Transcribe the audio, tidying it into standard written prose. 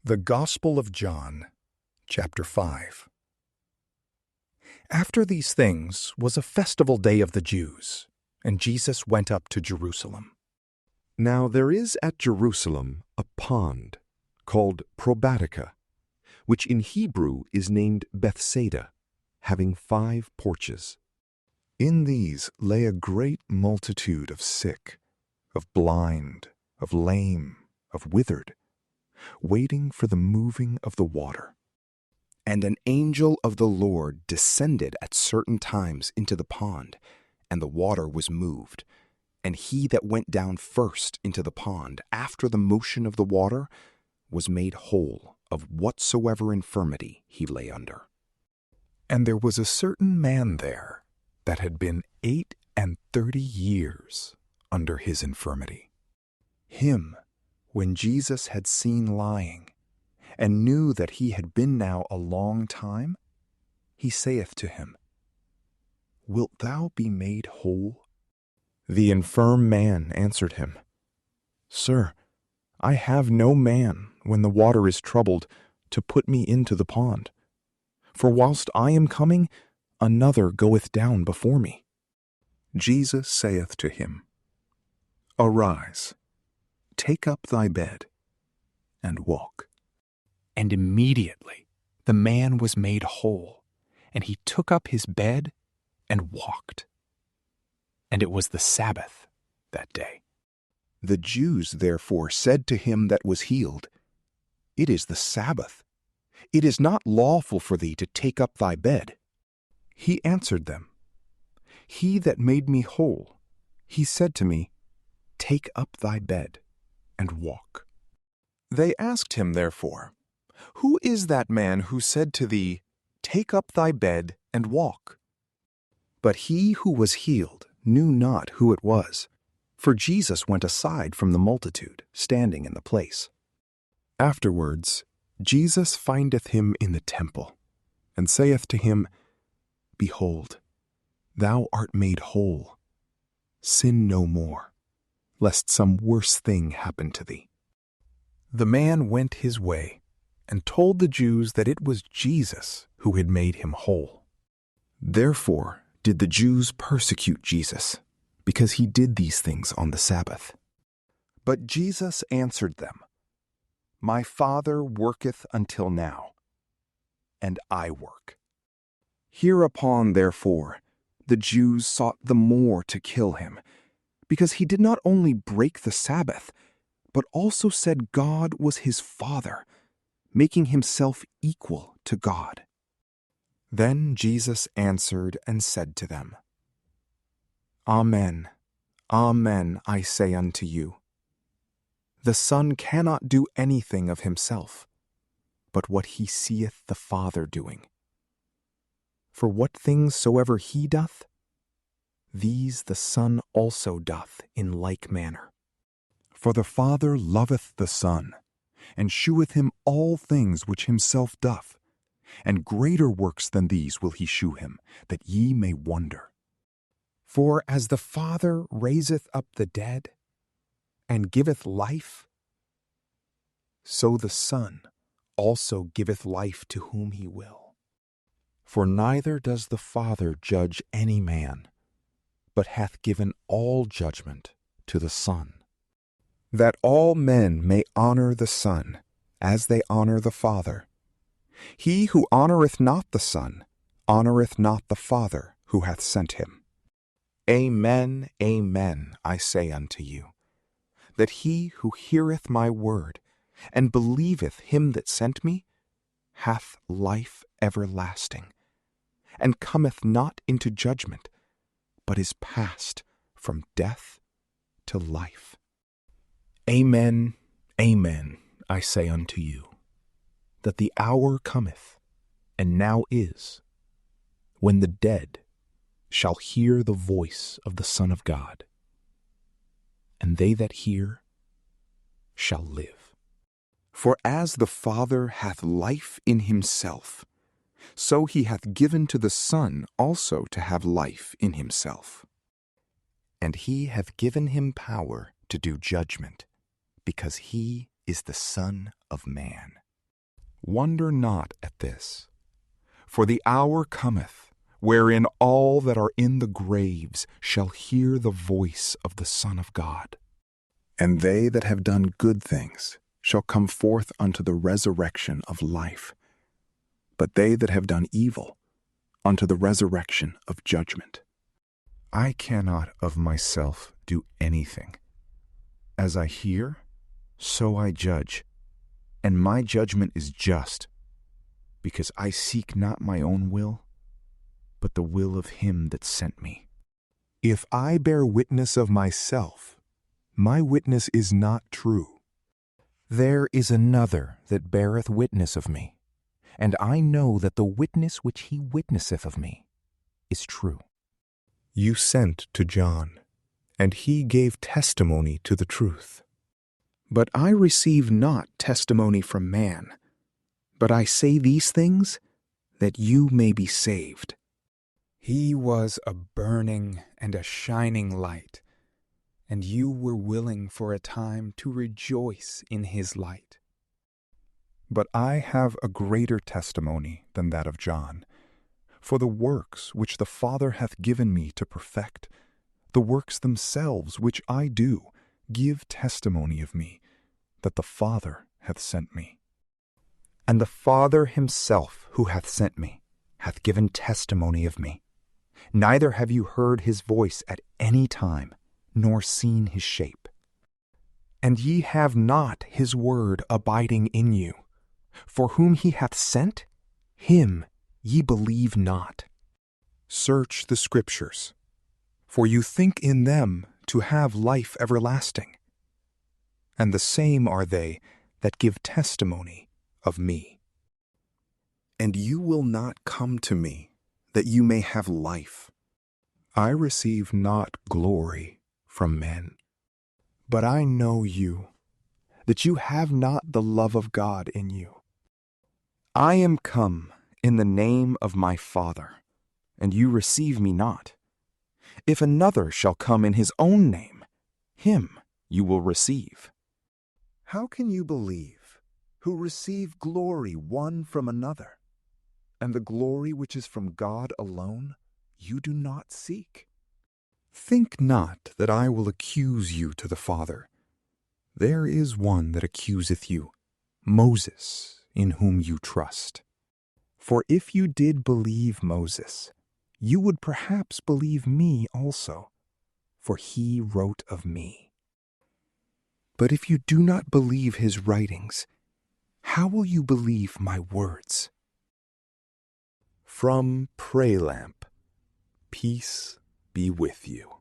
The Gospel of John, chapter 5. After these things was a festival day of the Jews, and Jesus went up to Jerusalem. Now there is at Jerusalem a pond called Probatica, which in Hebrew is named Bethsaida, having 5 porches. In these lay a great multitude of sick, of blind, of lame, of withered, waiting for the moving of the water. And an angel of the Lord descended at certain times into the pond, and the water was moved. And he that went down first into the pond after the motion of the water was made whole of whatsoever infirmity he lay under. And there was a certain man there that had been 38 years under his infirmity. Him, when Jesus had seen lying, and knew that he had been now a long time, he saith to him, Wilt thou be made whole? The infirm man answered him, Sir, I have no man, when the water is troubled, to put me into the pond. For whilst I am coming, another goeth down before me. Jesus saith to him, Arise, take up thy bed, and walk. And immediately the man was made whole, and he took up his bed and walked. And it was the Sabbath that day. The Jews therefore said to him that was healed, It is the Sabbath. It is not lawful for thee to take up thy bed. He answered them, He that made me whole, he said to me, Take up thy bed and walk. They asked him therefore, Who is that man who said to thee, Take up thy bed and walk? But he who was healed knew not who it was, for Jesus went aside from the multitude, standing in the place. Afterwards, Jesus findeth him in the temple, and saith to him, Behold, thou art made whole. Sin no more, lest some worse thing happen to thee. The man went his way, and told the Jews that it was Jesus who had made him whole. Therefore did the Jews persecute Jesus, because he did these things on the Sabbath. But Jesus answered them, My Father worketh until now, and I work. Hereupon, therefore, the Jews sought the more to kill him, because he did not only break the Sabbath, but also said God was his Father, making himself equal to God. Then Jesus answered and said to them, Amen, amen, I say unto you, the Son cannot do anything of himself, but what he seeth the Father doing. For what things soever he doth, these the Son also doth in like manner. For the Father loveth the Son, and sheweth him all things which himself doth, and greater works than these will he shew him, that ye may wonder. For as the Father raiseth up the dead, and giveth life, so the Son also giveth life to whom he will. For neither does the Father judge any man, but hath given all judgment to the Son, that all men may honor the Son, as they honor the Father. He who honoreth not the Son honoreth not the Father who hath sent him. Amen, amen, I say unto you, that he who heareth my word, and believeth him that sent me, hath life everlasting, and cometh not into judgment, but is passed from death to life. Amen, amen, I say unto you, that the hour cometh, and now is, when the dead shall hear the voice of the Son of God, and they that hear shall live. For as the Father hath life in himself, so he hath given to the Son also to have life in himself. And he hath given him power to do judgment, because he is the Son of Man. Wonder not at this, for the hour cometh, wherein all that are in the graves shall hear the voice of the Son of God. And they that have done good things shall come forth unto the resurrection of life, but they that have done evil unto the resurrection of judgment. I cannot of myself do anything. As I hear, so I judge, and my judgment is just, because I seek not my own will, but the will of him that sent me. If I bear witness of myself, my witness is not true. There is another that beareth witness of me, and I know that the witness which he witnesseth of me is true. You sent to John, and he gave testimony to the truth. But I receive not testimony from man, but I say these things that you may be saved. He was a burning and a shining light, and you were willing for a time to rejoice in his light. But I have a greater testimony than that of John. For the works which the Father hath given me to perfect, the works themselves which I do, give testimony of me, that the Father hath sent me. And the Father himself who hath sent me hath given testimony of me. Neither have you heard his voice at any time, nor seen his shape. And ye have not his word abiding in you. For whom he hath sent, him ye believe not. Search the Scriptures, for you think in them to have life everlasting, and the same are they that give testimony of me. And you will not come to me, that you may have life. I receive not glory from men, but I know you, that you have not the love of God in you. I am come in the name of my Father, and you receive me not. If another shall come in his own name, him you will receive. How can you believe, who receive glory one from another, and the glory which is from God alone you do not seek? Think not that I will accuse you to the Father. There is one that accuseth you, Moses, in whom you trust. For if you did believe Moses, you would perhaps believe me also, for he wrote of me. But if you do not believe his writings, how will you believe my words? From PrayLamp, peace be with you.